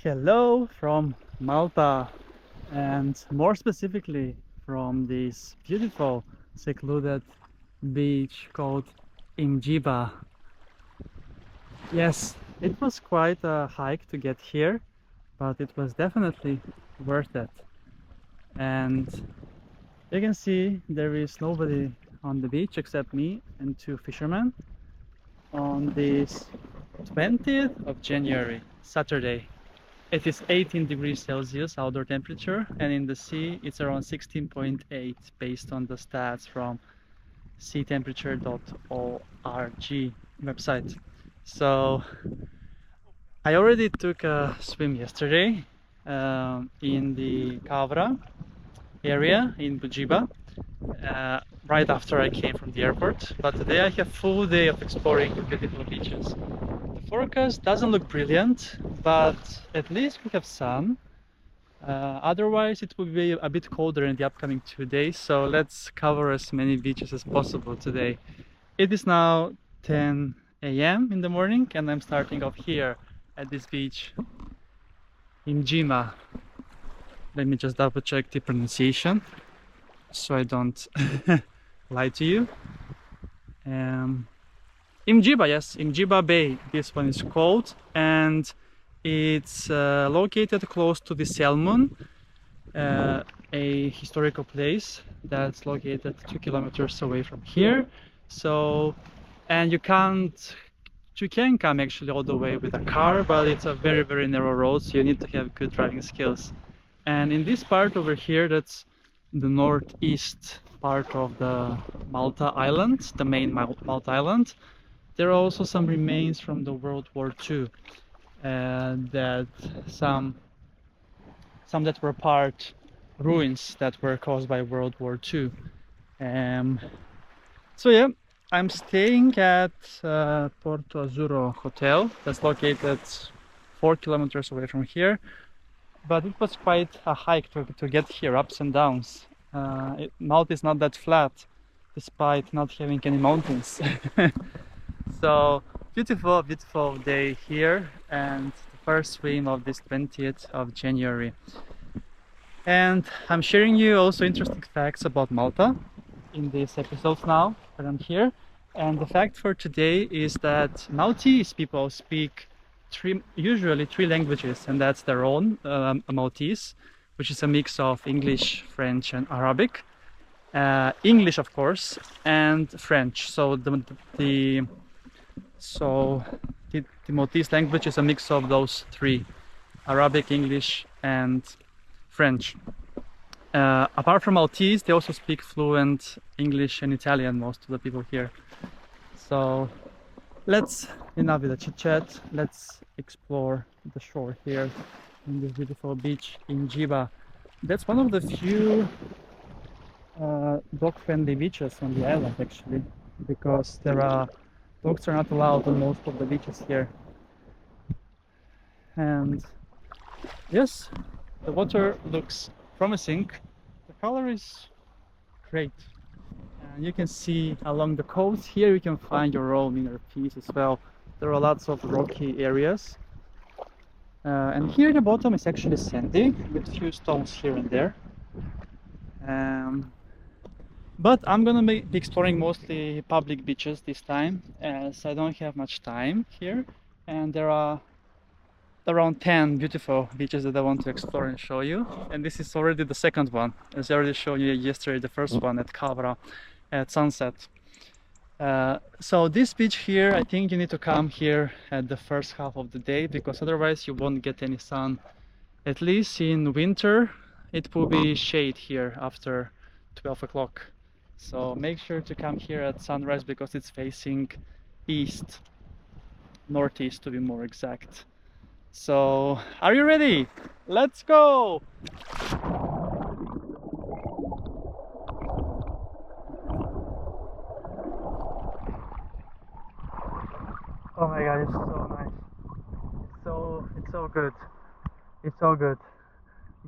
Hello from Malta, and more specifically from this beautiful secluded beach called Imġiebaħ. Yes, it was quite a hike to get here, but it was definitely worth it. And you can see there is nobody on the beach except me and two fishermen on this 20th of January, Saturday. It is 18 degrees Celsius outdoor temperature, and in the sea it's around 16.8 based on the stats from seatemperature.org website. So I already took a swim yesterday in the Kavra area in Bujiba right after I came from the airport, but today I have full day of exploring the beautiful beaches. The forecast doesn't look brilliant, but at least we have sun. Otherwise it will be a bit colder in the upcoming 2 days, so let's cover as many beaches as possible today. It is now 10 a.m. in the morning and I'm starting off here at this beach in Imġiebaħ. Let me just double check the pronunciation so I don't lie to you. Imġiebaħ, yes, Imġiebaħ Bay, this one is called, and it's located close to the Selmun, a historical place that's located 2 kilometers away from here. So, and you can come actually all the way with a car, but it's a very, very narrow road, so you need to have good driving skills. And in this part over here, that's the northeast part of the Malta island, the main Malta island. There are also some remains from the World War II, that some that were part ruins that were caused by World War II. So yeah, I'm staying at Porto Azzurro Hotel that's located 4 kilometers away from here, but it was quite a hike to get here, ups and downs. Malta is not that flat despite not having any mountains. So beautiful, beautiful day here, and the first swim of this 20th of January. And I'm sharing you also interesting facts about Malta in these episodes now that I'm here. And the fact for today is that Maltese people speak usually three languages, and that's their own Maltese, which is a mix of English, French and Arabic. English, of course, and French. So the Maltese language is a mix of those three: Arabic, English and French. Apart from Maltese, they also speak fluent English and Italian, most of the people here. So let's, enough with the chit chat, let's explore the shore here in this beautiful beach in Imġiebaħ. That's one of the few dog-friendly beaches on the island, actually, because dogs are not allowed on most of the beaches here. And yes, the water looks promising. The color is great, and you can see along the coast here you can find your own inner peace as well. There are lots of rocky areas, and here at the bottom is actually sandy with a few stones here and there. But I'm gonna be exploring mostly public beaches this time, as I don't have much time here, and there are around 10 beautiful beaches that I want to explore and show you. And this is already the second one, as I already showed you yesterday, the first one at Kavra at sunset. So this beach here, I think you need to come here at the first half of the day, because otherwise you won't get any sun. At least in winter it will be shade here after 12 o'clock. So make sure to come here at sunrise, because it's facing east, northeast to be more exact. So are you ready? Let's go! Oh my god, it's so nice. It's so good. It's so good.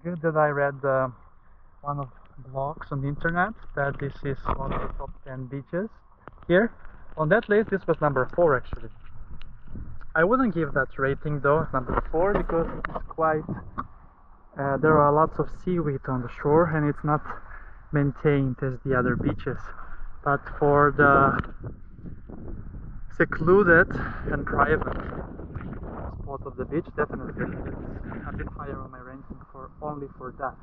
Good that I read one of the blogs on the internet that this is one of the top 10 beaches here. On that list, this was number 4 actually. I wouldn't give that rating though, number 4, because it's quite there are lots of seaweed on the shore and it's not maintained as the other beaches. But for the secluded and private spot of the beach, definitely it's a bit higher on my ranking for only for that.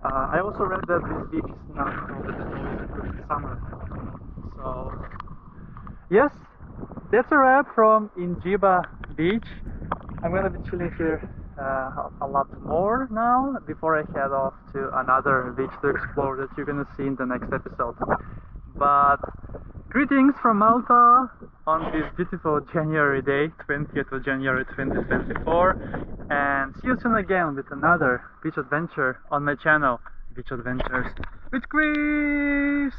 I also read that this beach is not crowded at all even during summer. So yes, that's a wrap from Imġiebaħ Beach. I'm gonna be chilling here a lot more now before I head off to another beach to explore that you're gonna see in the next episode. But greetings from Malta on this beautiful January day, 20th of January 2024, and see you soon again with another beach adventure on my channel, Beach Adventures with Chris!